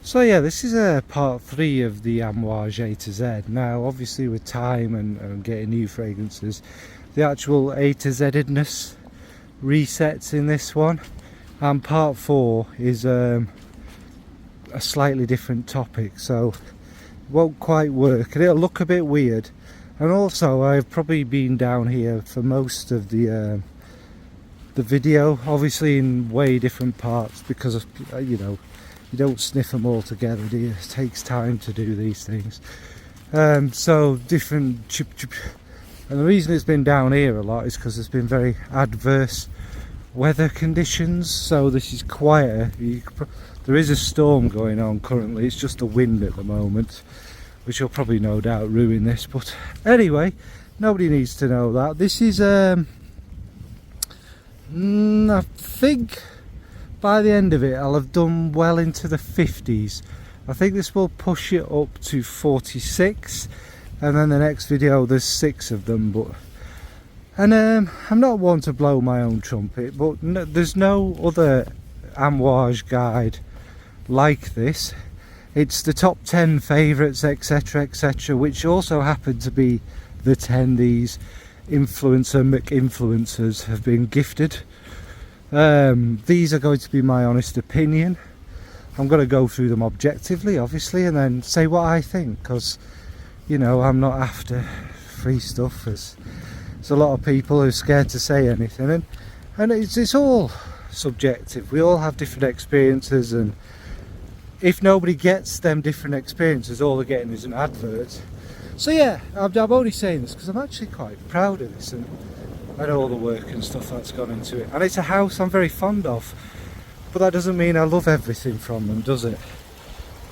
So yeah, this is part 3 of the Amouage A to Z. Now obviously with time and getting new fragrances, the actual A to Z-edness resets in this one, and part 4 is a slightly different topic, so it won't quite work and it'll look a bit weird. And also I've probably been down here for most of the video, obviously in way different parts, because of, you know, you don't sniff them all together, do you? It takes time to do these things. So different and the reason it's been down here a lot is because there's been very adverse weather conditions, so this is quieter. There is a storm going on currently, it's just the wind at the moment, which will probably no doubt ruin this, but anyway, nobody needs to know that. This is I think by the end of it I'll have done well into the 50s. I think this will push it up to 46, and then the next video there's 6 of them. But I'm not one to blow my own trumpet, but there's no other Amouage guide like this. It's the top 10 favourites, etc, etc, which also happen to be the 10 these influencers have been gifted. These are going to be my honest opinion. I'm going to go through them objectively, obviously, and then say what I think, because, you know, I'm not after free stuff. There's a lot of people who are scared to say anything, and it's all subjective. We all have different experiences, and if nobody gets them different experiences, all they're getting is an advert. So yeah, I'm only saying this because I'm actually quite proud of this and all the work and stuff that's gone into it, and it's a house I'm very fond of, but that doesn't mean I love everything from them, does it?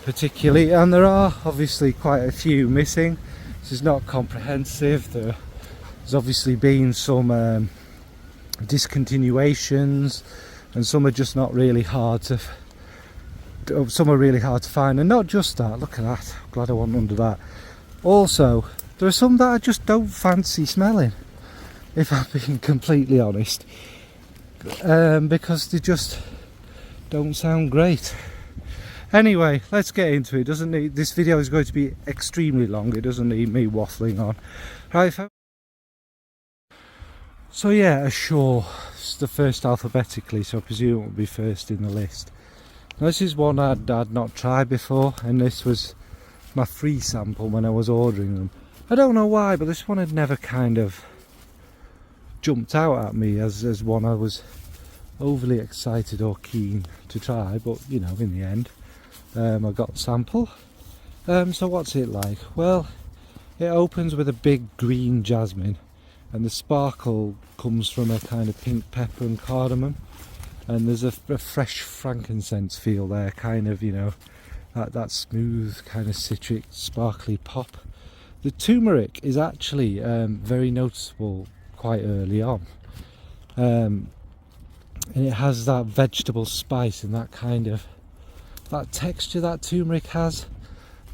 Particularly, and there are obviously quite a few missing. This is not comprehensive. There's obviously been some discontinuations, and some are just not really hard to find, and not just that. Look at that, I'm glad I wasn't under that. Also, there are some that I just don't fancy smelling, if I'm being completely honest, because they just don't sound great. Anyway, let's get into it. This video is going to be extremely long, it doesn't need me waffling on. Right, so yeah, Ashore is the first alphabetically, so I presume it will be first in the list. Now, this is one I'd not tried before, and this was my free sample when I was ordering them. I don't know why, but this one had never kind of jumped out at me as one I was overly excited or keen to try, but you know, in the end I got a sample. So what's it like? Well, it opens with a big green jasmine, and the sparkle comes from a kind of pink pepper and cardamom, and there's a fresh frankincense feel there, kind of, you know, that smooth kind of citric sparkly pop. The turmeric is actually very noticeable quite early on, and it has that vegetable spice and that kind of that texture that turmeric has,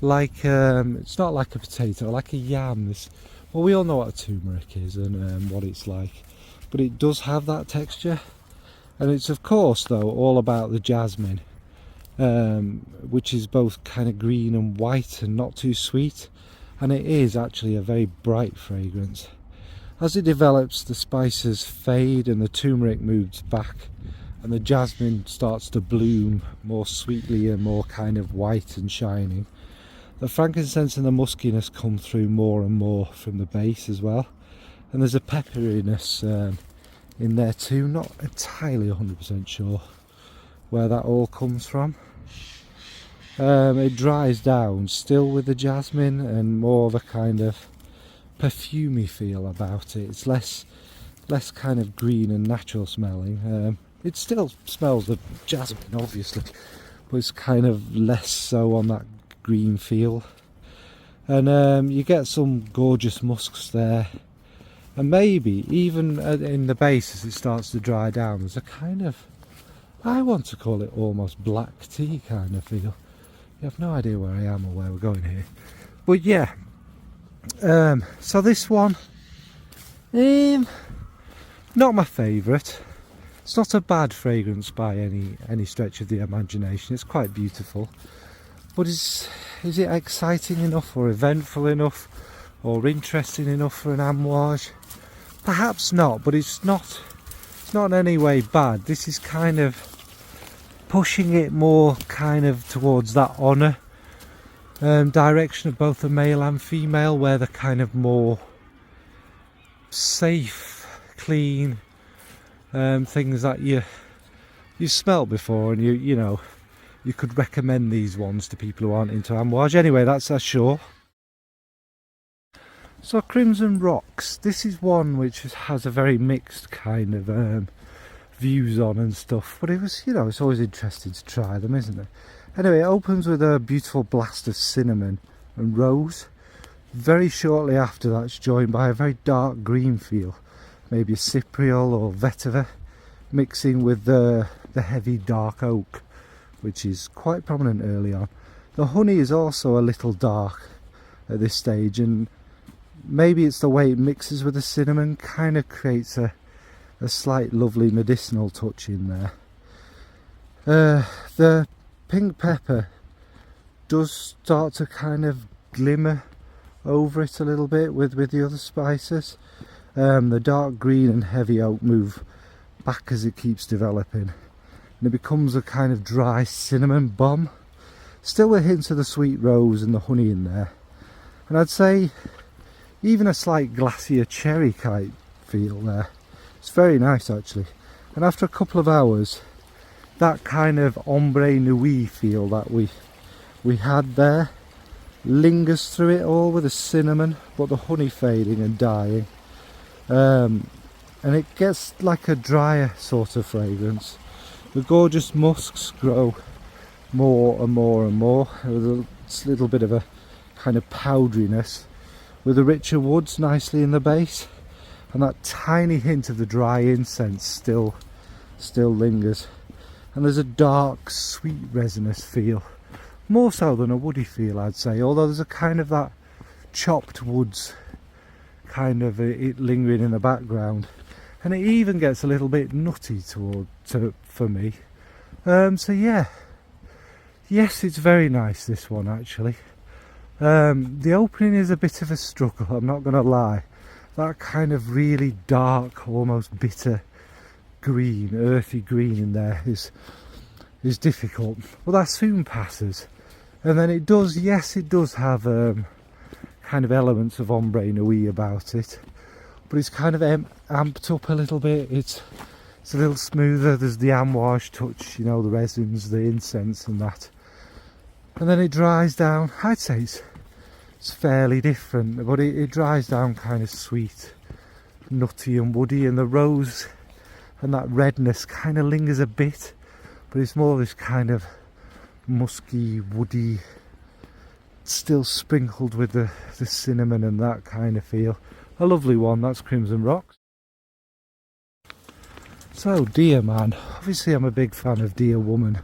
like it's not like a potato, like a yam. Well, we all know what a turmeric is and what it's like, but it does have that texture. And it's of course though all about the jasmine, which is both kind of green and white and not too sweet, and it is actually a very bright fragrance. As it develops, the spices fade and the turmeric moves back, and the jasmine starts to bloom more sweetly and more kind of white and shining. The frankincense and the muskiness come through more and more from the base as well, and there's a pepperiness in there too. Not entirely 100% sure where that all comes from. It dries down still with the jasmine, and more of a kind of perfumey feel about it. It's less kind of green and natural smelling. It still smells of jasmine obviously, but it's kind of less so on that green feel. And you get some gorgeous musks there, and maybe even in the base as it starts to dry down there's a kind of, I want to call it almost black tea kind of feel. You have no idea where I am or where we're going here, but yeah. So this one, not my favourite. It's not a bad fragrance by any stretch of the imagination. It's quite beautiful, But is it exciting enough or eventful enough or interesting enough for an Amouage? Perhaps not, but it's not in any way bad. This is kind of pushing it more kind of towards that honour direction of both the male and female, where they're kind of more safe, clean, things that you smelt before, and you know you could recommend these ones to people who aren't into Amouage. Anyway, that's Ashore. So Crimson Rocks, this is one which has a very mixed kind of views on and stuff, but it was, you know, it's always interesting to try them, isn't it? Anyway, it opens with a beautiful blast of cinnamon and rose. Very shortly after that, it's joined by a very dark green feel, maybe a cypriol or vetiver, mixing with the heavy dark oak, which is quite prominent early on. The honey is also a little dark at this stage, and maybe it's the way it mixes with the cinnamon, kind of creates a slight lovely medicinal touch in there. The pink pepper does start to kind of glimmer over it a little bit with the other spices. The dark green and heavy oak move back as it keeps developing, and it becomes a kind of dry cinnamon bomb, still with hints of the sweet rose and the honey in there, and I'd say even a slight glacier cherry type feel there. It's very nice actually, and after a couple of hours that kind of ombre nuit feel that we had there lingers through it all with the cinnamon, but the honey fading and dying, and it gets like a drier sort of fragrance. The gorgeous musks grow more and more and more, with a little bit of a kind of powderiness, with the richer woods nicely in the base, and that tiny hint of the dry incense still lingers. And there's a dark, sweet resinous feel, more so than a woody feel, I'd say, although there's a kind of that chopped woods kind of it lingering in the background, and it even gets a little bit nutty for me. So yeah, yes, it's very nice, this one actually. The opening is a bit of a struggle, I'm not going to lie. That kind of really dark, almost bitter green, earthy green in there is difficult, but that soon passes. And then it does have kind of elements of ombre nuit about it, but it's kind of amped up a little bit. It's a little smoother. There's the Amouage touch, you know, the resins, the incense and that, and then it dries down. I'd say it's fairly different, but it dries down kind of sweet, nutty and woody, and the rose and that redness kind of lingers a bit, but it's more this kind of musky, woody, still sprinkled with the cinnamon and that kind of feel. A lovely one. That's Crimson Rocks. So Dear Man, obviously I'm a big fan of Dear Woman,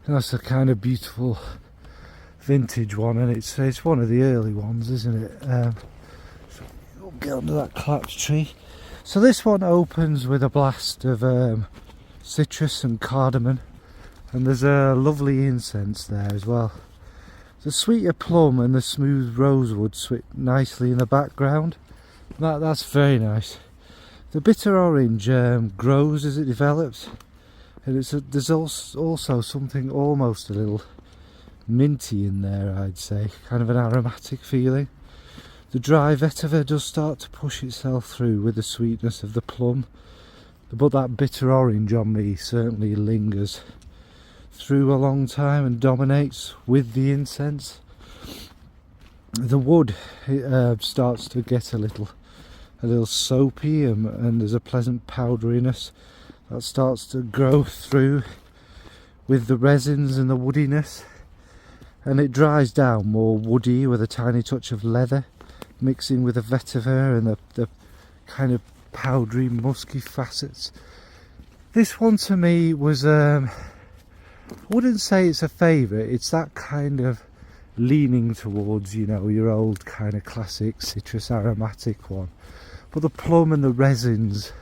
and that's a kind of beautiful vintage one, and it's one of the early ones, isn't it? So we'll get under that collapsed tree. So this one opens with a blast of citrus and cardamom, and there's a lovely incense there as well. The sweeter plum and the smooth rosewood sit nicely in the background. That's very nice. The bitter orange grows as it develops, and there's also something almost a little minty in there, I'd say, kind of an aromatic feeling. The dry vetiver does start to push itself through with the sweetness of the plum, but that bitter orange on me certainly lingers through a long time and dominates with the incense. The wood starts to get a little soapy, and there's a pleasant powderiness that starts to grow through with the resins and the woodiness, and it dries down more woody with a tiny touch of leather, mixing with the vetiver and the kind of powdery musky facets. This one to me was I wouldn't say it's a favourite. It's that kind of leaning towards, you know, your old kind of classic citrus aromatic one, but the plum and the resins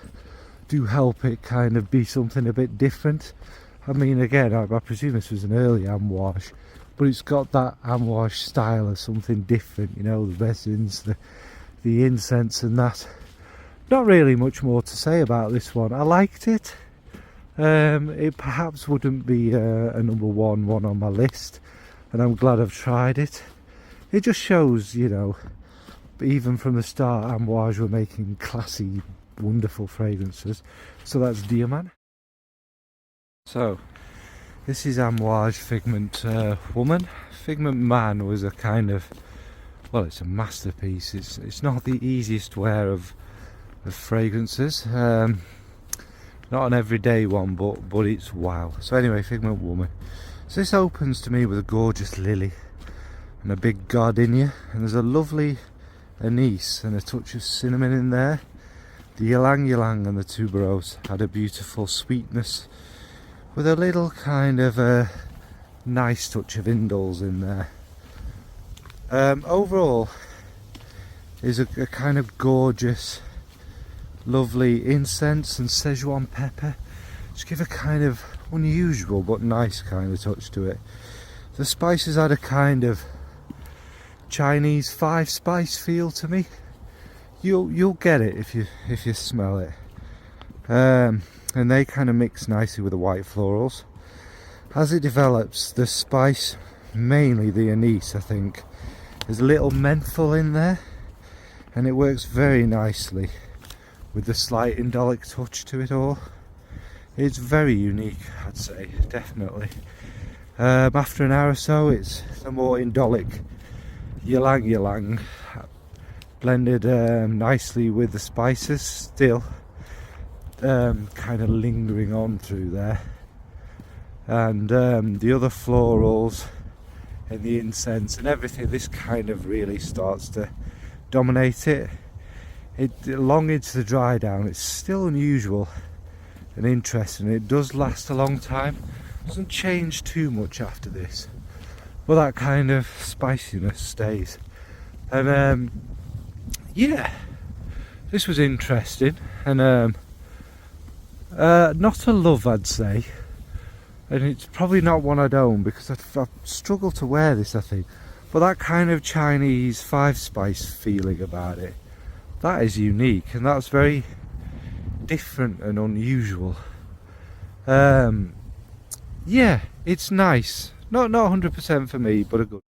do help it kind of be something a bit different. I mean, again, I presume this was an early Amouage, but it's got that Amouage style of something different, you know, the resins, the incense and that. Not really much more to say about this one. I liked it. It perhaps wouldn't be a number one on my list, and I'm glad I've tried it. It just shows, you know, even from the start, Amouage were making classy, wonderful fragrances. So that's Man. So this is Amouage Figment Woman. Figment Man was a kind of, well, it's a masterpiece. It's not the easiest wear of fragrances. Not an everyday one, but it's wow. So anyway, Figment Woman. So this opens to me with a gorgeous lily and a big gardenia, and there's a lovely anise and a touch of cinnamon in there. The ylang ylang and the tuberose had a beautiful sweetness with a little kind of a nice touch of indles in there. Overall is a kind of gorgeous, lovely incense and Szechuan pepper. Just give a kind of unusual but nice kind of touch to it. The spices had a kind of Chinese 5-spice feel to me. You'll get it if you smell it. And they kind of mix nicely with the white florals. As it develops, the spice, mainly the anise, I think, there's a little menthol in there, and it works very nicely with the slight indolic touch to it all. It's very unique, I'd say, definitely. After an hour or so, it's the more indolic ylang ylang blended nicely with the spices, still kind of lingering on through there. And the other florals and the incense and everything, this kind of really starts to dominate it. Long into the dry down, it's still unusual and interesting. It does last a long time, doesn't change too much after this, but that kind of spiciness stays. And yeah, this was interesting, and not a love, I'd say, and it's probably not one I'd own because I've struggled to wear this, I think, but that kind of Chinese 5-spice feeling about it, that is unique, and that's very different and unusual. Yeah, it's nice. Not 100% for me, but a good.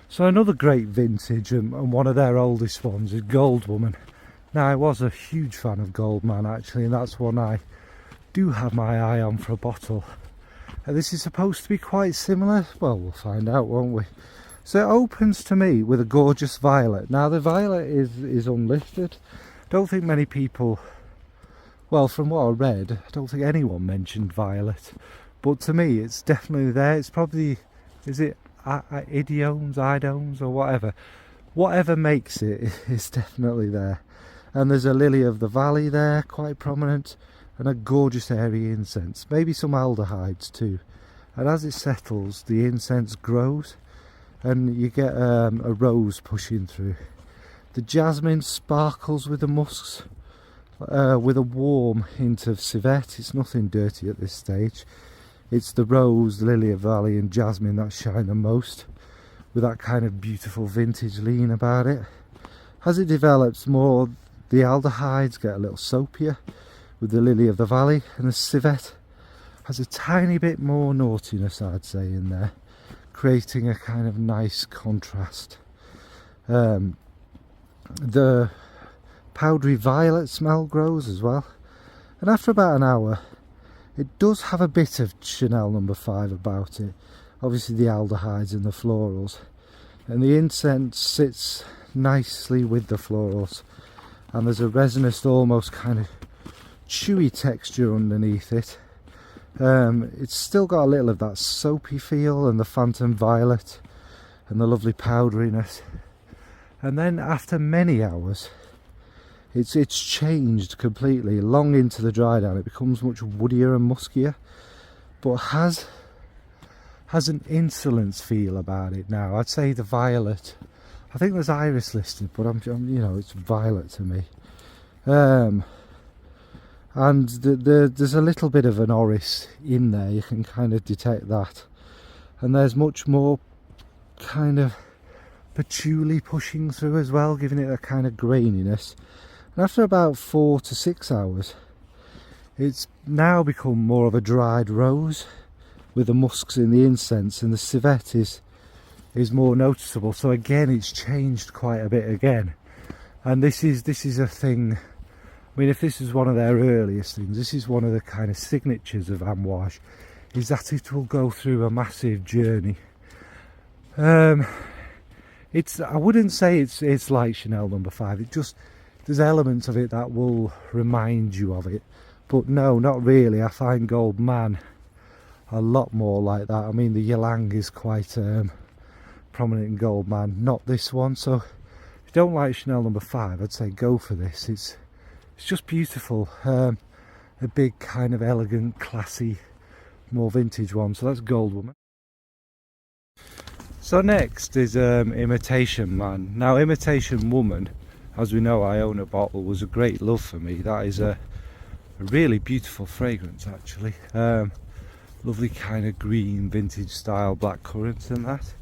So another great vintage, and one of their oldest ones, is Gold Woman. Now, I was a huge fan of Gold Man actually, and that's one I do have my eye on for a bottle. This is supposed to be quite similar. Well, we'll find out, won't we? So it opens to me with a gorgeous violet. Now the violet is unlisted. Don't think many people, well, from what I read, I don't think anyone mentioned violet, but to me it's definitely there. It's probably, is it idomes or whatever makes it is definitely there. And there's a lily of the valley there, quite prominent, and a gorgeous airy incense, maybe some aldehydes too. And as it settles, the incense grows and you get a rose pushing through. The jasmine sparkles with the musks, with a warm hint of civet. It's nothing dirty at this stage. It's the rose, the lily of the valley and jasmine that shine the most, with that kind of beautiful vintage lean about it. As it develops more, the aldehydes get a little soapier with the lily of the valley, and the civet has a tiny bit more naughtiness, I'd say, in there, creating a kind of nice contrast. The powdery violet smell grows as well, and after about an hour it does have a bit of Chanel No. 5 about it, obviously the aldehydes and the florals, and the incense sits nicely with the florals, and there's a resinous, almost kind of chewy texture underneath it. It's still got a little of that soapy feel and the phantom violet and the lovely powderiness, and then after many hours it's changed completely. Long into the dry down it becomes much woodier and muskier, but has an insolence feel about it now. I'd say the violet, I think there's iris listed, but I'm you know, it's violet to me. And there's a little bit of an orris in there, you can kind of detect that. and there's much more kind of patchouli pushing through as well, giving it a kind of graininess. And after about 4 to 6 hours, it's now become more of a dried rose with the musks in the incense, and the civet is more noticeable. So again, it's changed quite a bit again. And this is a thing. I mean, if this is one of their earliest things, this is one of the kind of signatures of Amouage, is that it will go through a massive journey. I wouldn't say it's like Chanel No. 5. It just, there's elements of it that will remind you of it, but no, not really. I find Gold Man a lot more like that. I mean, the ylang is quite prominent in Gold Man, not this one. So if you don't like Chanel No. 5, I'd say go for this. It's just beautiful. A big kind of elegant, classy, more vintage one. So that's Gold Woman. So next is Imitation Man. Now, Imitation Woman, as we know, I own a bottle, was a great love for me. That is a really beautiful fragrance, actually. Lovely kind of green vintage style blackcurrant and that.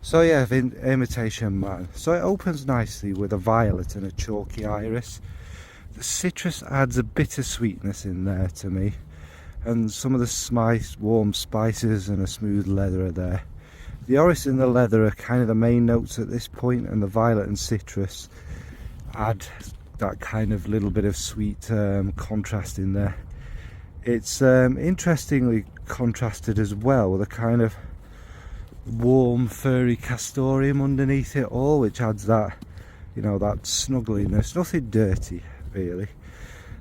So yeah, Imitation Man. So it opens nicely with a violet and a chalky iris. The citrus adds a bit of sweetness in there to me, and some of the warm spices and a smooth leather are there. The orris and the leather are kind of the main notes at this point, and the violet and citrus add that kind of little bit of sweet contrast in there. It's interestingly contrasted as well with a kind of warm furry castoreum underneath it all, which adds that, you know, that snuggliness. Nothing dirty really.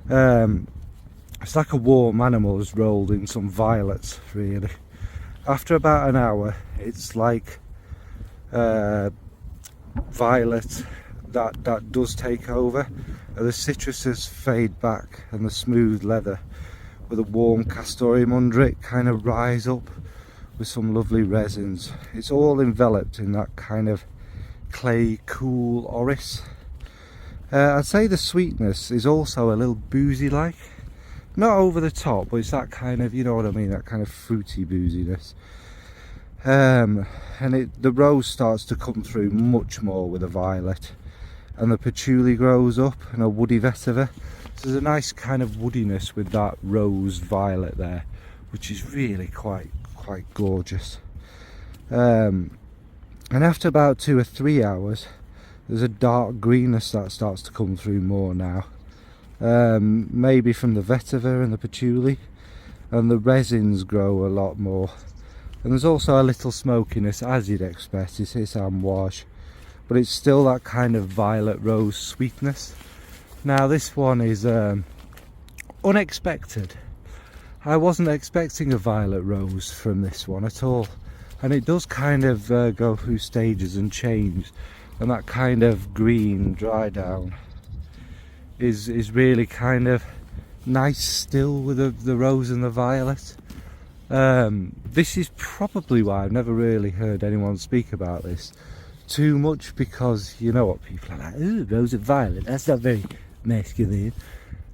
It's like a warm animal has rolled in some violets really. After about an hour, it's like violet that does take over. The citruses fade back, and the smooth leather with a warm castoreum under it kind of rise up with some lovely resins. It's all enveloped in that kind of clay cool orris. I'd say the sweetness is also a little boozy like, not over the top, but it's that kind of, you know what I mean, that kind of fruity booziness. And the rose starts to come through much more with the violet, and the patchouli grows up, and a woody vetiver. So there's a nice kind of woodiness with that rose violet there, which is really quite gorgeous. And after about 2 or 3 hours, there's a dark greenness that starts to come through more now. Maybe from the vetiver and the patchouli, and the resins grow a lot more. And there's also a little smokiness, as you'd expect. It's Amouage, but it's still that kind of violet rose sweetness. Now this one is unexpected. I wasn't expecting a violet rose from this one at all, and it does kind of go through stages and change, and that kind of green dry down is really kind of nice still with the rose and the violet. This is probably why I've never really heard anyone speak about this too much, because you know what people are like, ooh, rose and violet, that's not very masculine.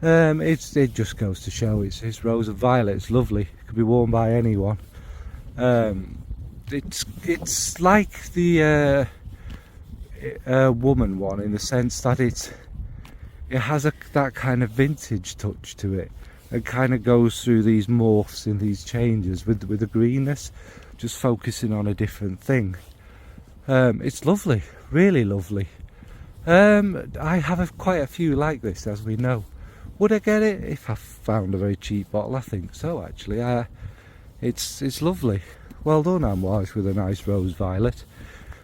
It just goes to show it's rose and violet. It's lovely, it could be worn by anyone. It's like the Woman one, in the sense that it has that kind of vintage touch to it, and kind of goes through these morphs and these changes with the greenness, just focusing on a different thing. It's lovely, really lovely. I have quite a few like this, as we know. Would I get it if I found a very cheap bottle? I think so, actually. It's lovely. Well done, Amouage, with a nice rose violet,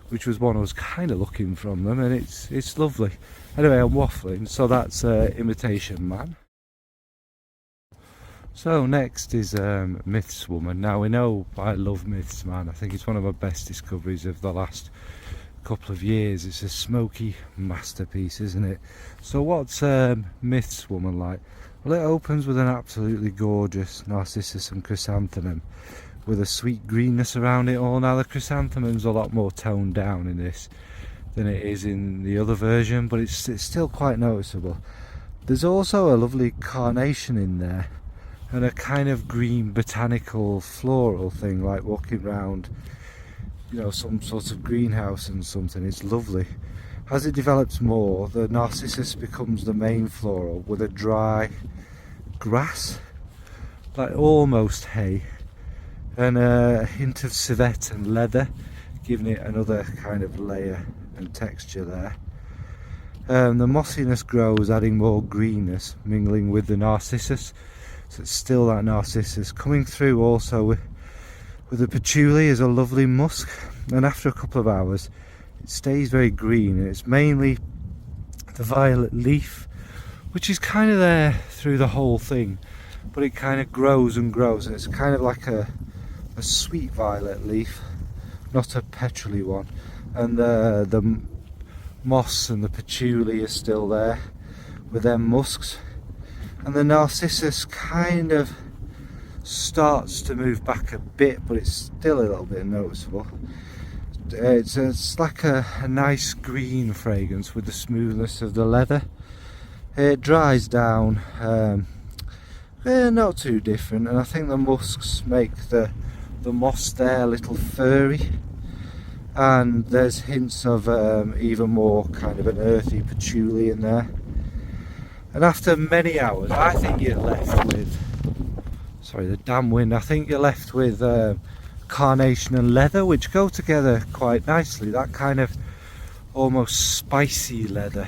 which was one I was kind of looking from them, and it's lovely. Anyway, I'm waffling, so that's Imitation Man. So next is Myths Woman. Now, we know I love Myths Man. I think it's one of my best discoveries of the last couple of years. It's a smoky masterpiece, isn't it? So what's Myths Woman like? Well, it opens with an absolutely gorgeous narcissus and chrysanthemum with a sweet greenness around it all. Now, the chrysanthemum's a lot more toned down in this than it is in the other version, but it's still quite noticeable. There's also a lovely carnation in there, and a kind of green botanical floral thing, like walking around, you know, some sort of greenhouse and something. It's lovely. As it develops more, the narcissus becomes the main floral with a dry grass, like almost hay, and a hint of civet and leather, giving it another kind of layer and texture there. The mossiness grows, adding more greenness, mingling with the narcissus, so it's still that narcissus. Coming through also with the patchouli is a lovely musk, and after a couple of hours it stays very green, and it's mainly the violet leaf, which is kind of there through the whole thing, but it kind of grows and grows, and it's kind of like a sweet violet leaf, not a petrol-y one. And the moss and the patchouli are still there with their musks, and the narcissus kind of starts to move back a bit, but it's still a little bit noticeable. It's like a nice green fragrance with the smoothness of the leather. It dries down, they're not too different, and I think the musks make the moss there a little furry, and there's hints of even more kind of an earthy patchouli in there. And after many hours, I think you're left with, sorry, the damn wind, I think you're left with carnation and leather, which go together quite nicely. That kind of almost spicy leather.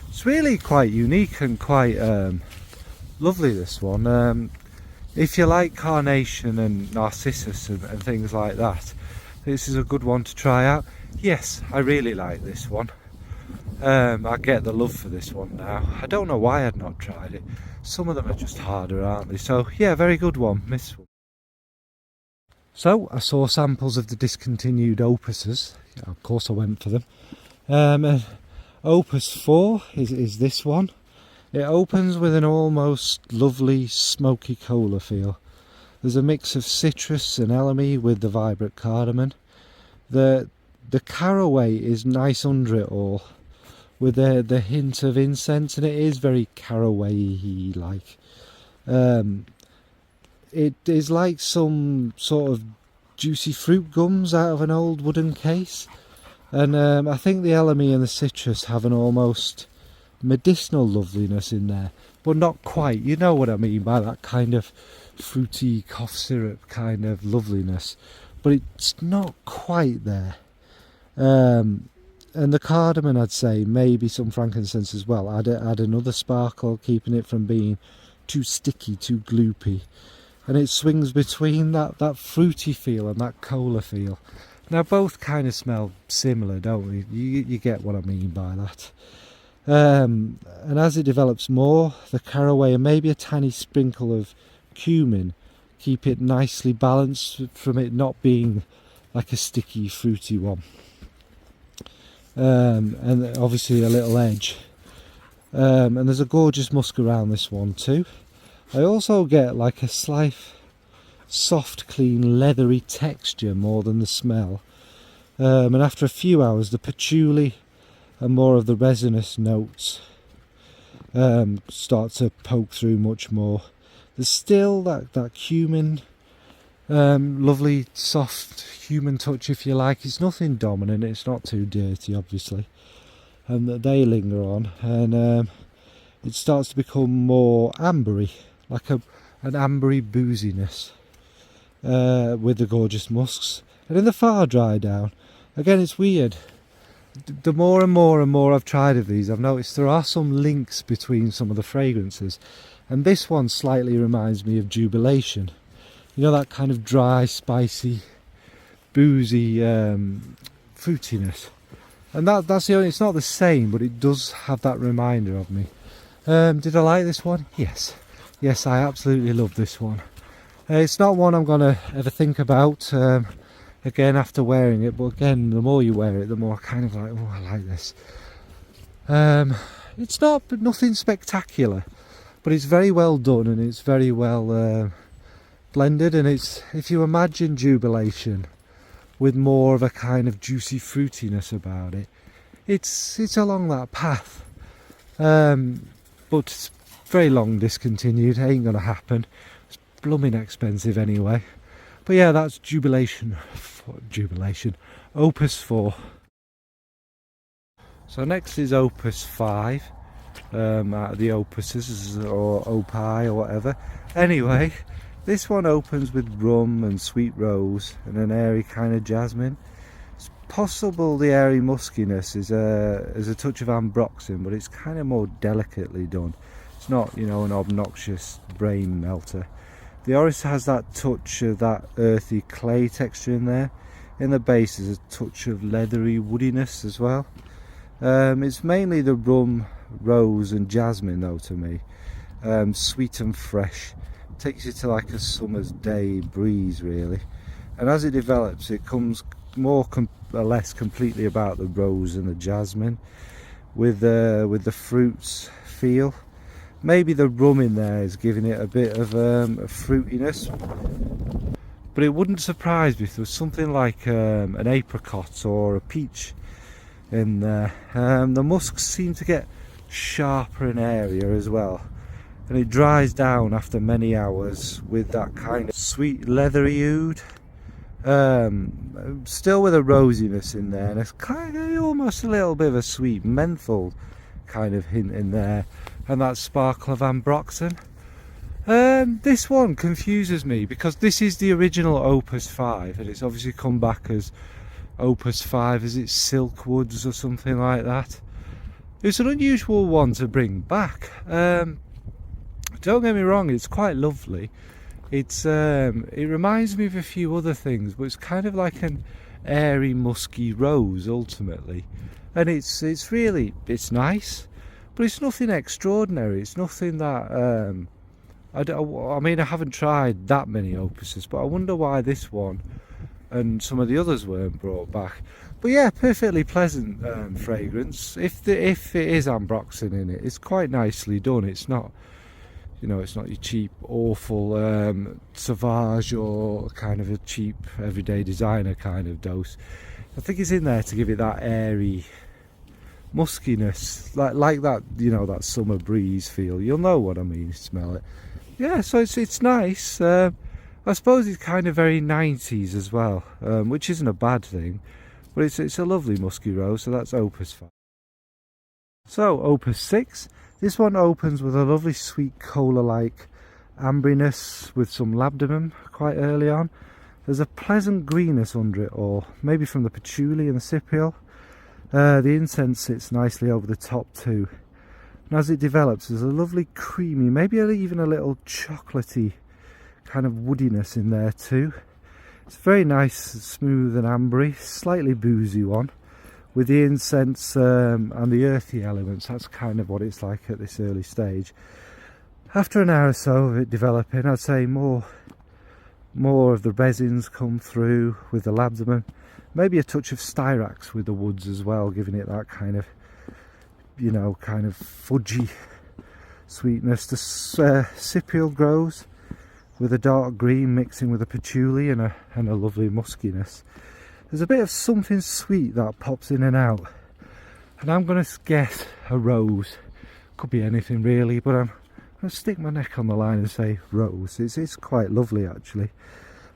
It's really quite unique and quite lovely, this one. If you like carnation and narcissus and things like that, this is a good one to try out. Yes, I really like this one. I get the love for this one now. I don't know why I'd not tried it. Some of them are just harder, aren't they? So yeah, very good one, this one. So I saw samples of the discontinued opuses. Yeah, of course I went for them. Opus IV is this one. It opens with an almost lovely smoky cola feel. There's a mix of citrus and elemi with the vibrant cardamom. The caraway is nice under it all, with the hint of incense, and it is very caraway-y like. It is like some sort of juicy fruit gums out of an old wooden case, and I think the elemi and the citrus have an almost medicinal loveliness in there, but not quite. You know what I mean by that kind of fruity cough syrup kind of loveliness, but it's not quite there. And the cardamom, I'd say, maybe some frankincense as well, add another sparkle, keeping it from being too sticky, too gloopy. And it swings between that fruity feel and that cola feel. Now both kind of smell similar, don't we? You get what I mean by that. And as it develops more, the caraway and maybe a tiny sprinkle of cumin keep it nicely balanced from it not being like a sticky fruity one. And obviously a little edge. And there's a gorgeous musk around this one too. I also get like a slight soft, clean, leathery texture more than the smell. And after a few hours, the patchouli and more of the resinous notes start to poke through much more. There's still that cumin, lovely soft human touch, if you like. It's nothing dominant, it's not too dirty obviously, and they linger on, and it starts to become more ambery, like an ambery booziness, with the gorgeous musks. And in the far dry down, again it's weird. The more and more I've tried of these, I've noticed there are some links between some of the fragrances, and this one slightly reminds me of Jubilation. You know, that kind of dry, spicy, boozy fruitiness. And that's the only, it's not the same, but it does have that reminder of me. Did I like this one? Yes. Yes, I absolutely love this one. It's not one I'm going to ever think about again after wearing it, but again, the more you wear it, the more kind of like, oh, I like this. It's nothing spectacular, but it's very well done, and it's very well blended, and it's, if you imagine Jubilation with more of a kind of juicy fruitiness about it, it's along that path. But it's very long discontinued, ain't gonna happen. blooming expensive anyway. But yeah, that's Jubilation, Opus 4. So next is Opus V, out of the Opuses, or Opi or whatever. Anyway, this one opens with rum and sweet rose and an airy kind of jasmine. It's possible the airy muskiness is a touch of ambroxan, but it's kind of more delicately done. It's not, you know, an obnoxious brain melter. The Oris has that touch of that earthy clay texture in there. In the base is a touch of leathery woodiness as well. It's mainly the rum, rose and jasmine though to me. Sweet and fresh. Takes you to like a summer's day breeze really. And as it develops it comes more or less completely about the rose and the jasmine. With the fruits feel. Maybe the rum in there is giving it a bit of a fruitiness. But it wouldn't surprise me if there was something like an apricot or a peach in there. The musks seem to get sharper and airier as well, and it dries down after many hours with that kind of sweet leathery oud, still with a rosiness in there, and it's kind of almost a little bit of a sweet menthol kind of hint in there, and that sparkle of ambroxan. This one confuses me because this is the original Opus V, and it's obviously come back as Opus V, as it's Silk Woods or something like that. It's an unusual one to bring back. Don't get me wrong, it's quite lovely. It reminds me of a few other things, but it's kind of like an airy musky rose ultimately, and it's nice, but it's nothing extraordinary. It's nothing that I mean, I haven't tried that many opuses, but I wonder why this one and some of the others weren't brought back. But yeah, perfectly pleasant fragrance. If it is ambroxan in it, it's quite nicely done. It's not, you know, it's not your cheap awful Sauvage or kind of a cheap everyday designer kind of dose. I think it's in there to give it that airy muskiness, like that, you know, that summer breeze feel. You'll know what I mean, smell it. Yeah, so it's nice. I suppose it's kind of very 90s as well, which isn't a bad thing, but it's a lovely musky rose. So that's Opus V. So Opus VI, this one opens with a lovely sweet cola-like ambriness with some labdanum quite early on. There's a pleasant greenness under it all, maybe from the patchouli and the cypriol. The incense sits nicely over the top too. And as it develops, there's a lovely creamy, maybe even a little chocolatey kind of woodiness in there too. It's very nice, smooth and ambery, slightly boozy one. With the incense and the earthy elements, that's kind of what it's like at this early stage. After an hour or so of it developing, I'd say more of the resins come through with the labdanum. Maybe a touch of styrax with the woods as well, giving it that kind of, you know, kind of fudgy sweetness. The cypriol grows with a dark green mixing with a patchouli and a lovely muskiness. There's a bit of something sweet that pops in and out, and I'm going to guess a rose. Could be anything really, but I'm going to stick my neck on the line and say rose. It's quite lovely actually.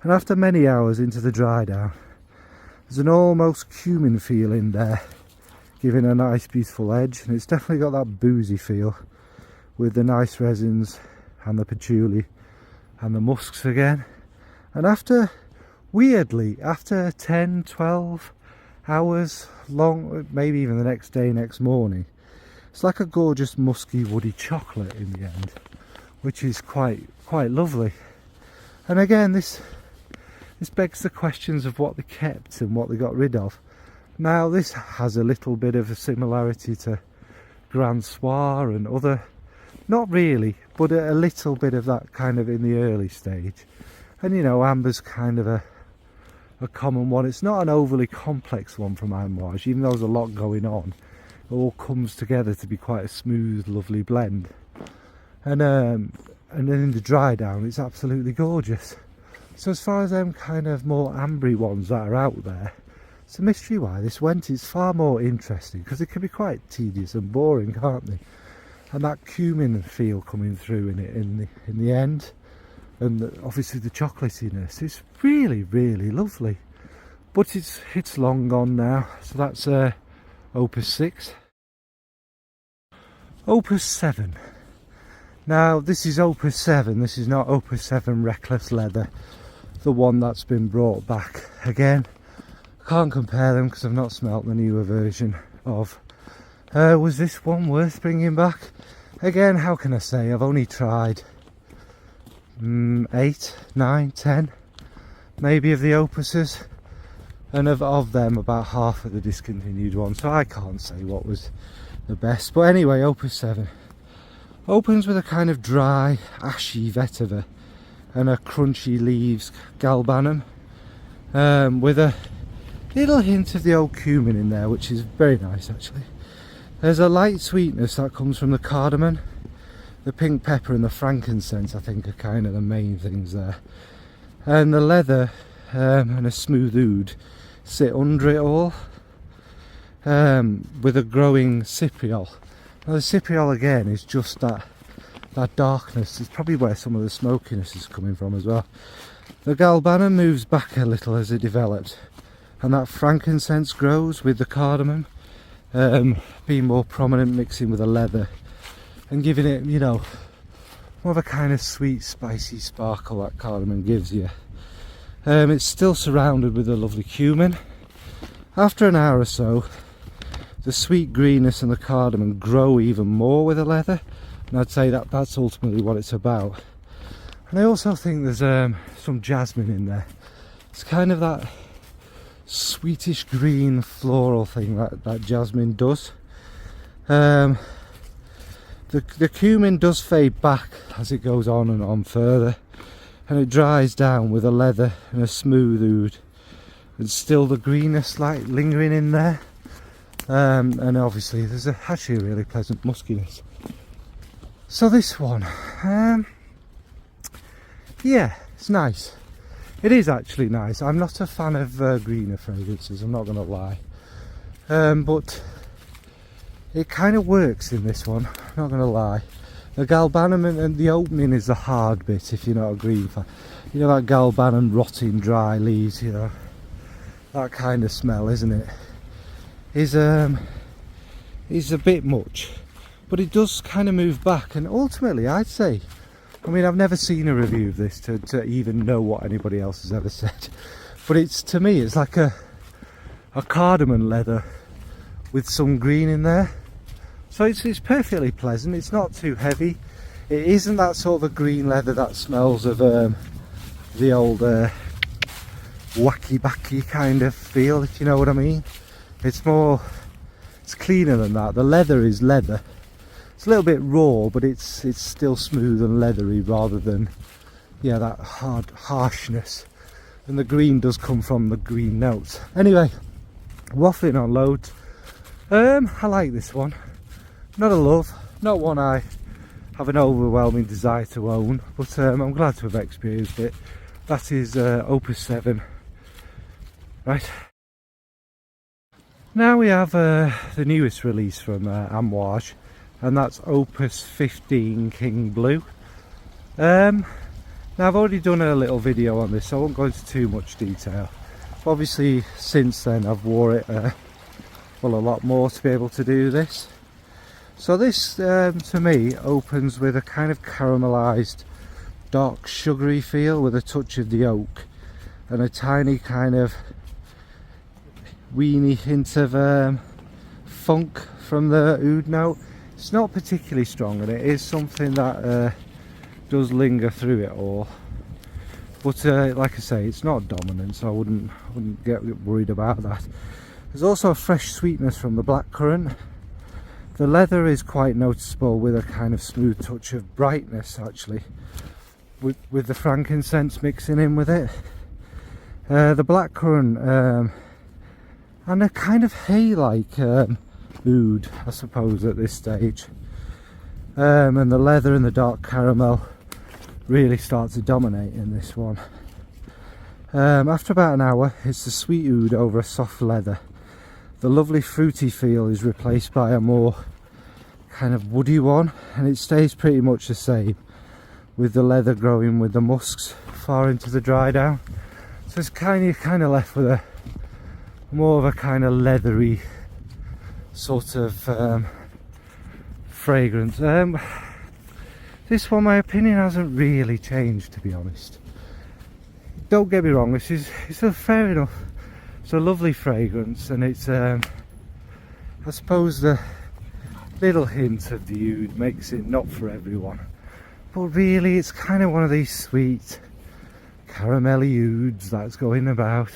And after many hours into the dry down, there's an almost cumin feel in there, giving a nice beautiful edge, and it's definitely got that boozy feel with the nice resins and the patchouli and the musks again. And weirdly, after 10, 12 hours long, maybe even the next day, next morning, it's like a gorgeous musky woody chocolate in the end, which is quite lovely. And again, this begs the questions of what they kept and what they got rid of. Now this has a little bit of a similarity to Grand Soir and other, not really, but a little bit of that kind of in the early stage. And you know, amber's kind of a common one. It's not an overly complex one from Amouage, even though there's a lot going on. It all comes together to be quite a smooth, lovely blend. And then in the dry down, it's absolutely gorgeous. So as far as them kind of more ambery ones that are out there, it's a mystery why this went. It's far more interesting because it can be quite tedious and boring, can't they? And that cumin feel coming through in it in the end. and obviously the chocolatiness. It's really, really lovely. But it's long gone now. So that's Opus VI. Opus VII. Now this is Opus VII. This is not Opus VII Reckless Leather, the one that's been brought back again. Can't compare them because I've not smelt the newer version of. Was this one worth bringing back? Again, how can I say? I've only tried 8, 9, 10 maybe of the Opuses, and of them about half of the discontinued ones, so I can't say what was the best. But anyway, Opus VII opens with a kind of dry ashy vetiver and a crunchy leaves galbanum, with a little hint of the old cumin in there, which is very nice actually. There's a light sweetness that comes from the cardamom, the pink pepper and the frankincense. I think are kind of the main things there, and the leather and a smooth oud sit under it all, with a growing cypriol. Now the cypriol again is just that darkness. It's probably where some of the smokiness is coming from as well. The galbanum moves back a little as it develops, and that frankincense grows with the cardamom, being more prominent, mixing with the leather and giving it, you know, more of a kind of sweet spicy sparkle that cardamom gives you. It's still surrounded with a lovely cumin. After an hour or so, the sweet greenness and the cardamom grow even more with the leather, and I'd say that that's ultimately what it's about. And I also think there's some jasmine in there. It's kind of that sweetish green floral thing that jasmine does. The cumin does fade back as it goes on and on further, and it dries down with a leather and a smooth oud, and still the greenness like lingering in there, and obviously there's actually a really pleasant muskiness. So this one, yeah, it's nice. It is actually nice. I'm not a fan of greener fragrances, I'm not going to lie, but it kind of works in this one, I'm not going to lie. The galbanum and the opening is the hard bit if you're not a green fan. You know, that galbanum rotting dry leaves, you know, that kind of smell, isn't it? Is a bit much, but it does kind of move back, and ultimately I'd say, I mean, I've never seen a review of this to even know what anybody else has ever said, but it's, to me, it's like a cardamom leather with some green in there. So it's perfectly pleasant. It's not too heavy. It isn't that sort of a green leather that smells of the old wacky backy kind of feel, if you know what I mean. It's cleaner than that. The leather is leather. It's a little bit raw, but it's still smooth and leathery rather than, yeah, that hard harshness. And the green does come from the green notes. Anyway, waffling on loads. I like this one. Not a love, not one I have an overwhelming desire to own, but I'm glad to have experienced it. That is Opus VII. Right. Now we have the newest release from Amouage, and that's Opus 15 King Blue. Now I've already done a little video on this, so I won't go into too much detail. But obviously since then I've wore it well, a lot more to be able to do this. So this to me opens with a kind of caramelised dark sugary feel with a touch of the oak and a tiny kind of weeny hint of funk from the oud note. It's not particularly strong, and it is something that does linger through it all, but like I say, it's not dominant, so I wouldn't get worried about that. There's also a fresh sweetness from the blackcurrant. The leather is quite noticeable with a kind of smooth touch of brightness actually, with the frankincense mixing in with it. The blackcurrant and a kind of hay-like oud, I suppose, at this stage. And the leather and the dark caramel really start to dominate in this one. After about an hour, it's the sweet oud over a soft leather. The lovely fruity feel is replaced by a more kind of woody one, and it stays pretty much the same, with the leather growing with the musks far into the dry down. So it's kind of left with a more of a kind of leathery sort of fragrance. This one, my opinion hasn't really changed, to be honest. Don't get me wrong, it's a fair enough, it's a lovely fragrance, and it's I suppose the little hint of the oud makes it not for everyone, but really it's kind of one of these sweet caramelly ouds that's going about.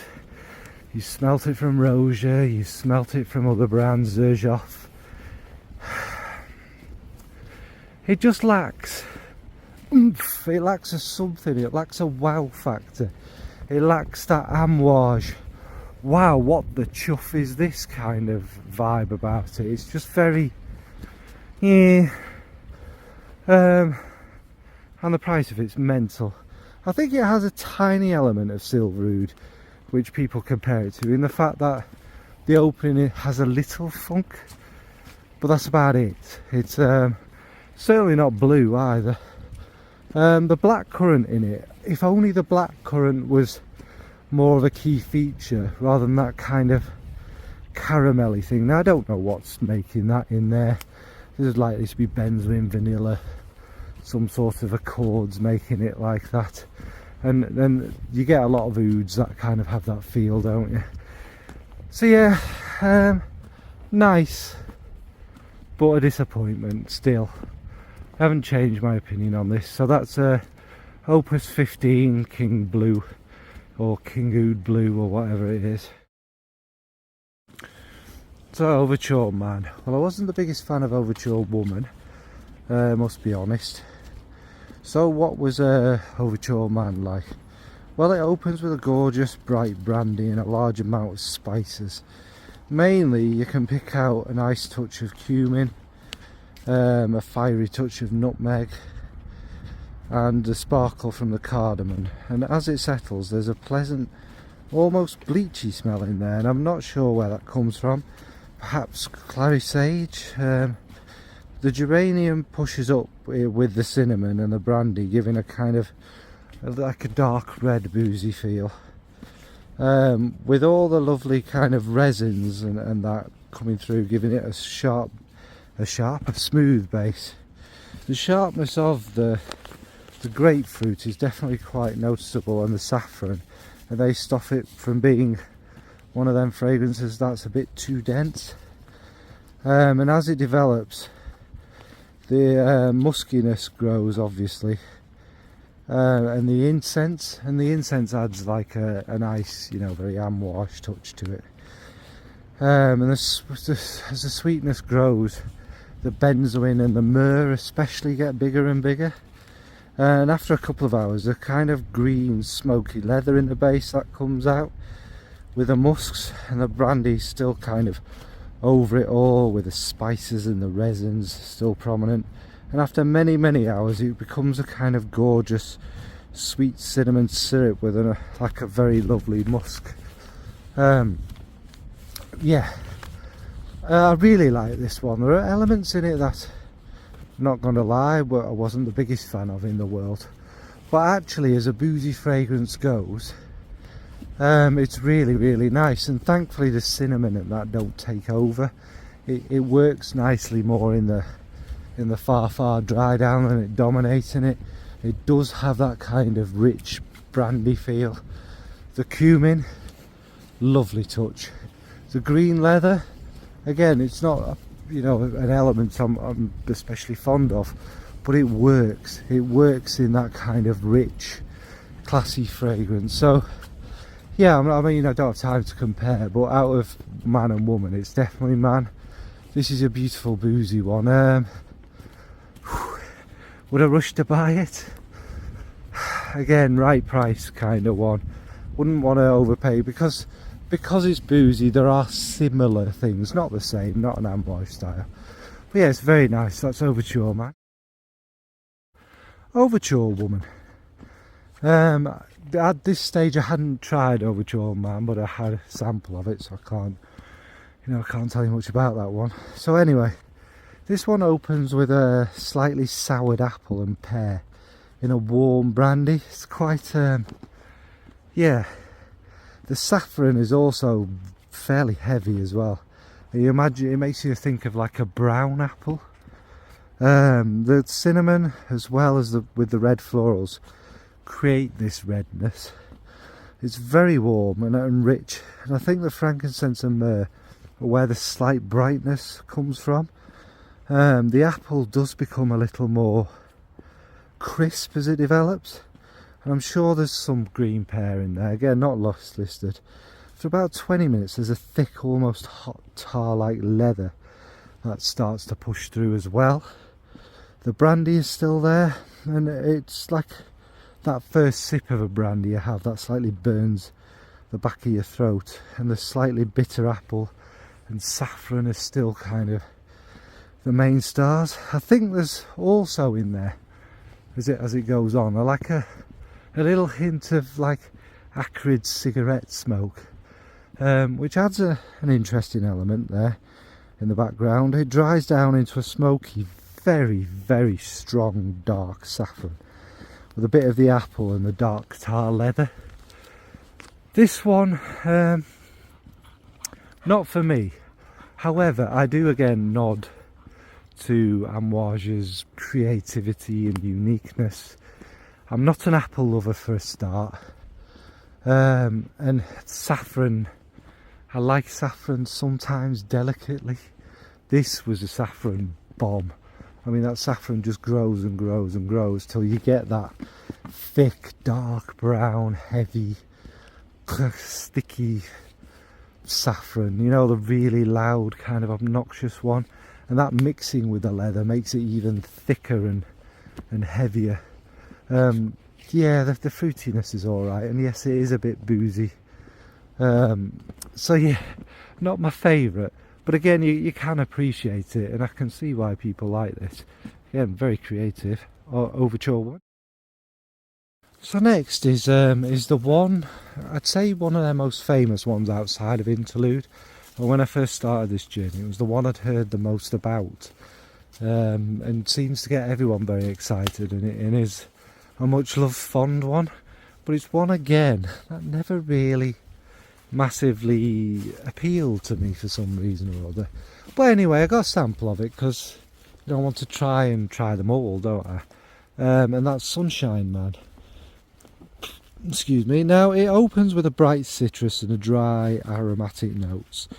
You smelt it from Rozier, you smelt it from other brands, Xerjoff. It just lacks oomph, it lacks a something, it lacks a wow factor, it lacks that Amouage, wow, what the chuff is this kind of vibe about it. It's just very, yeah, and the price of it's mental. I think it has a tiny element of silver oud, which people compare it to, in the fact that the opening has a little funk, but that's about it. It's certainly not blue either. The black currant in it, if only the black currant was more of a key feature rather than that kind of caramelly thing. Now I don't know what's making that in there. There's likely to be benzoin, vanilla, some sort of accords making it like that. And then you get a lot of ouds that kind of have that feel, don't you? So yeah, nice, but a disappointment still. I haven't changed my opinion on this. So that's Opus 15 King Blue, or King Oud Blue, or whatever it is. So Overture Man. Well, I wasn't the biggest fan of Overture Woman, must be honest. So what was Overture Man like? Well, it opens with a gorgeous bright brandy and a large amount of spices. Mainly you can pick out a nice touch of cumin, a fiery touch of nutmeg, and a sparkle from the cardamom. And as it settles, there's a pleasant, almost bleachy smell in there, and I'm not sure where that comes from. Perhaps clary sage. The geranium pushes up with the cinnamon and the brandy, giving a kind of like a dark red boozy feel, with all the lovely kind of resins and that coming through, giving it a smooth base. The sharpness of the grapefruit is definitely quite noticeable, and the saffron, and they stop it from being one of them fragrances that's a bit too dense. And as it develops, the muskiness grows, obviously, and the incense adds like a nice, you know, very Amouage touch to it. And as the sweetness grows, the benzoin and the myrrh especially get bigger and bigger. And after a couple of hours, the kind of green smoky leather in the base that comes out with the musks, and the brandy still kind of over it all, with the spices and the resins still prominent. And after many hours, it becomes a kind of gorgeous sweet cinnamon syrup with like a very lovely musk. Yeah, I really like this one. There are elements in it that, not gonna lie, but I wasn't the biggest fan of in the world. But actually, as a boozy fragrance goes, it's really nice, and thankfully the cinnamon and that don't take over. It works nicely more in the far dry down than it dominating it. It does have that kind of rich brandy feel. The cumin, lovely touch. The green leather, again, it's not, you know, an element I'm especially fond of, but it works in that kind of rich, classy fragrance. So yeah, I mean, I don't have time to compare, but out of Man and Woman, it's definitely Man. This is a beautiful boozy one. Would I rush to buy it? Again, right price kind of one. Wouldn't want to overpay, because it's boozy. There are similar things, not the same, not an Amouage style. But yeah, it's very nice. That's Overture Man. Overture Woman. At this stage I hadn't tried Overture Man, but I had a sample of it, so I can't tell you much about that one. So anyway, this one opens with a slightly soured apple and pear in a warm brandy. It's quite yeah, the saffron is also fairly heavy as well. You imagine, it makes you think of like a brown apple. The cinnamon, as well as with the red florals, create this redness. It's very warm and rich, and I think the frankincense and myrrh are where the slight brightness comes from. The apple does become a little more crisp as it develops, and I'm sure there's some green pear in there, again not lost listed. For about 20 minutes there's a thick, almost hot tar-like leather that starts to push through as well. The brandy is still there, and it's like that first sip of a brandy you have that slightly burns the back of your throat, and the slightly bitter apple and saffron is still kind of the main stars. I think there's also in there, as it goes on, like a little hint of like acrid cigarette smoke, which adds an interesting element there in the background. It dries down into a smoky, very strong dark saffron with a bit of the apple and the dark tar leather. This one, not for me. However, I do again nod to Amouage's creativity and uniqueness. I'm not an apple lover for a start, and saffron, I like saffron sometimes delicately. This was a saffron bomb. I mean, that saffron just grows and grows and grows till you get that thick, dark brown, heavy, sticky saffron, you know, the really loud kind of obnoxious one, and that mixing with the leather makes it even thicker and heavier. Yeah, the fruitiness is alright, and yes, it is a bit boozy. So yeah, not my favourite. But again, you can appreciate it, and I can see why people like this. Again, very creative. Overture Woman. So next is the one, I'd say one of their most famous ones outside of Interlude. And when I first started this journey, it was the one I'd heard the most about, and seems to get everyone very excited. And it is a much loved, fond one, but it's one again that never really massively appealed to me for some reason or other. But anyway, I got a sample of it because I want to try them all, don't I? And that's Sunshine Man. Excuse me. Now it opens with a bright citrus and a dry aromatic notes,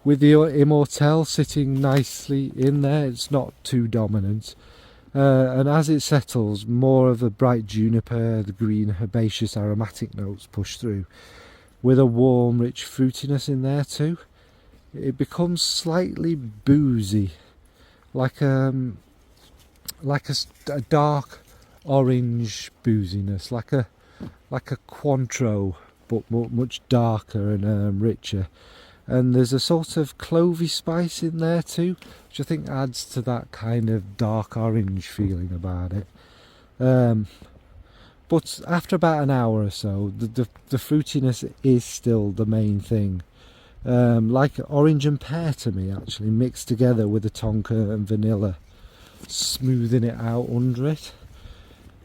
with the Immortelle sitting nicely in there. It's not too dominant, and as it settles, more of the bright juniper, the green herbaceous aromatic notes push through, with a warm, rich fruitiness in there too. It becomes slightly boozy, like a dark orange booziness, like a Cointreau, but much darker and richer. And there's a sort of clovey spice in there too, which I think adds to that kind of dark orange feeling about it. But after about an hour or so, the fruitiness is still the main thing. Like orange and pear to me, actually, mixed together with the tonka and vanilla, smoothing it out under it.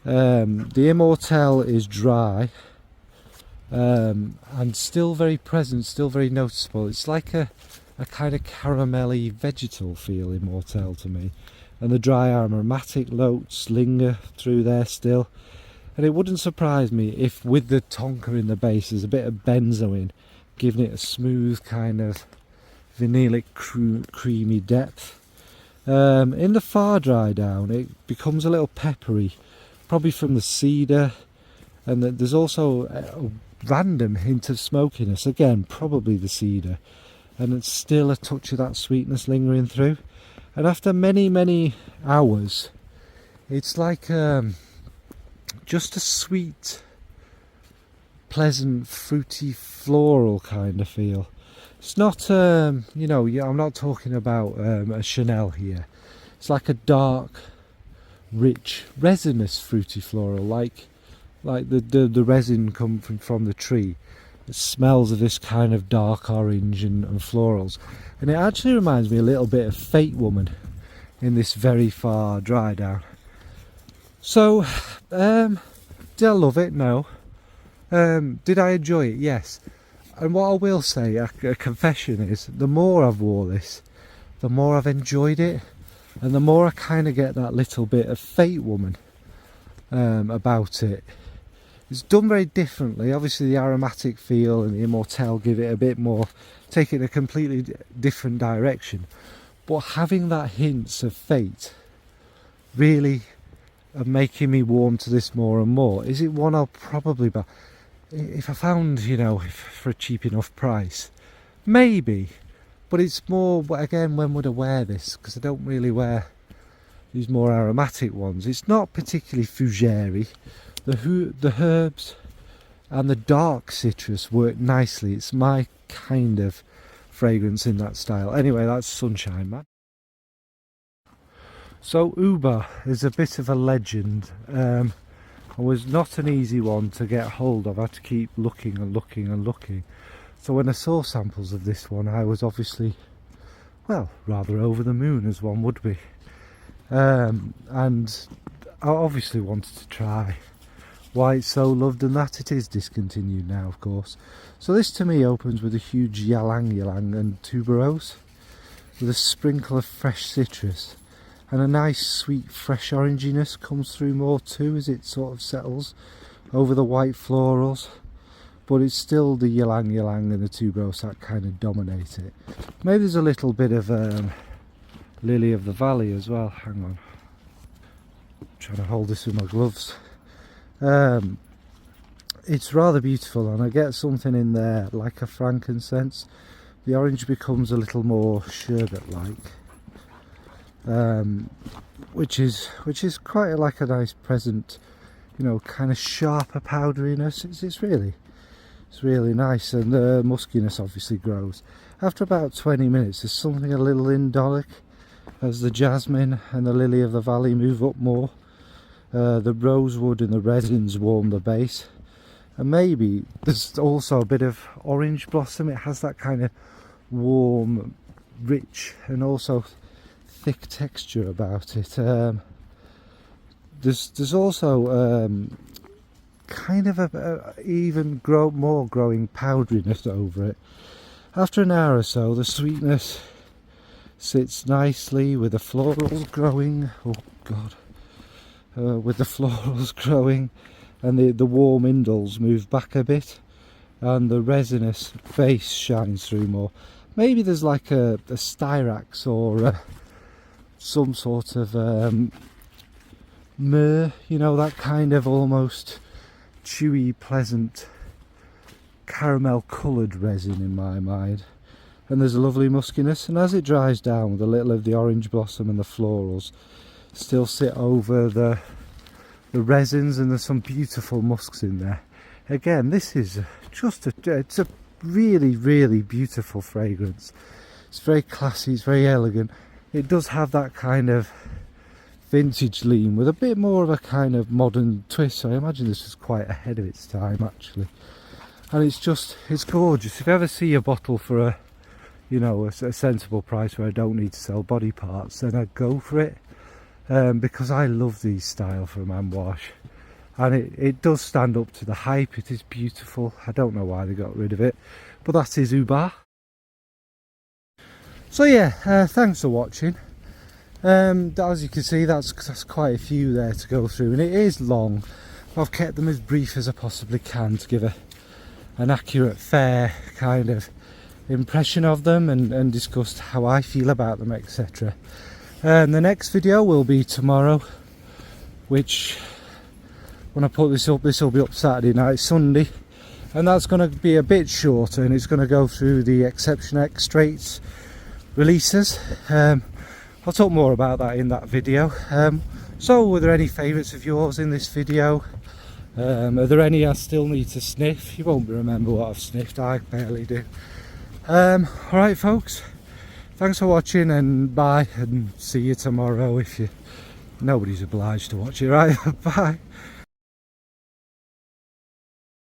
The Immortelle is dry, and still very present, still very noticeable. It's like a kind of caramelly vegetal feel, Immortelle, to me. And the dry aromatic notes linger through there still. And it wouldn't surprise me if with the tonka in the base there's a bit of benzoin, giving it a smooth kind of vanillic creamy depth. In the far dry down it becomes a little peppery, probably from the cedar, and there's also a random hint of smokiness, again probably the cedar, and it's still a touch of that sweetness lingering through. And after many hours, it's like just a sweet, pleasant, fruity, floral kind of feel. It's not, you know, I'm not talking about a Chanel here. It's like a dark, rich, resinous, fruity floral, like the resin come from the tree. It smells of this kind of dark orange and florals, and it actually reminds me a little bit of Fate Woman in this very far dry down. So, did I love it? No. Did I enjoy it? Yes. And what I will say, a confession is, the more I've wore this, the more I've enjoyed it, and the more I kind of get that little bit of Fate Woman about it. It's done very differently. Obviously the aromatic feel and the immortelle give it a bit more, take it in a completely different direction. But having that hints of Fate really are making me warm to this more and more. Is it one I'll probably buy? If I found, you know, for a cheap enough price, maybe. But it's more, again, when would I wear this? Because I don't really wear these more aromatic ones. It's not particularly fougere. The herbs and the dark citrus work nicely. It's my kind of fragrance in that style. Anyway, that's Sunshine Man. So Ubar is a bit of a legend. It was not an easy one to get hold of. I had to keep looking and looking and looking. So when I saw samples of this one, I was obviously, well, rather over the moon, as one would be. And I obviously wanted to try why it's so loved, and that it is discontinued now, of course. So this to me opens with a huge ylang ylang and tuberose, with a sprinkle of fresh citrus, and a nice sweet fresh oranginess comes through more too as it sort of settles over the white florals. But it's still the ylang ylang and the tuberose that kind of dominate it. Maybe there's a little bit of lily of the valley as well. Hang on, I'm trying to hold this with my gloves. It's rather beautiful, and I get something in there like a frankincense. The orange becomes a little more sherbet-like, which is quite like a nice present, you know, kind of sharper powderiness. It's really nice, and the muskiness obviously grows. After about 20 minutes, there's something a little indolic as the jasmine and the lily of the valley move up more. The rosewood and the resins warm the base, and maybe there's also a bit of orange blossom. It has that kind of warm, rich and also thick texture about it. There's also kind of a even more growing powderiness over it. After an hour or so, the sweetness sits nicely with the florals growing. Oh God. With the florals growing, and the warm indels move back a bit, and the resinous base shines through more. Maybe there's like a styrax or some sort of myrrh, you know, that kind of almost chewy, pleasant, caramel coloured resin in my mind. And there's a lovely muskiness, and as it dries down, with a little of the orange blossom and the florals still sit over the resins, and there's some beautiful musks in there. Again, this is just it's a really beautiful fragrance. It's very classy, it's very elegant. It does have that kind of vintage lean with a bit more of a kind of modern twist. So I imagine this was quite ahead of its time actually, and it's gorgeous. If you ever see a bottle for a, you know, a sensible price where I don't need to sell body parts, then I'd go for it. Because I love these style from Amouage, and it does stand up to the hype. It is beautiful. I don't know why they got rid of it, but that is Ubar. So yeah, thanks for watching. As you can see, that's quite a few there to go through, and it is long. I've kept them as brief as I possibly can to give an accurate, fair kind of impression of them, and discussed how I feel about them, etc. And the next video will be tomorrow, which, when I put this will be up Saturday night, Sunday, and that's going to be a bit shorter, and it's going to go through the Exceptional Extraits releases. I'll talk more about that in that video. So were there any favourites of yours in this video? Are there any I still need to sniff? You won't remember what I've sniffed, I barely do. Alright folks, thanks for watching, and bye, and see you tomorrow if you... Nobody's obliged to watch it, right? Bye.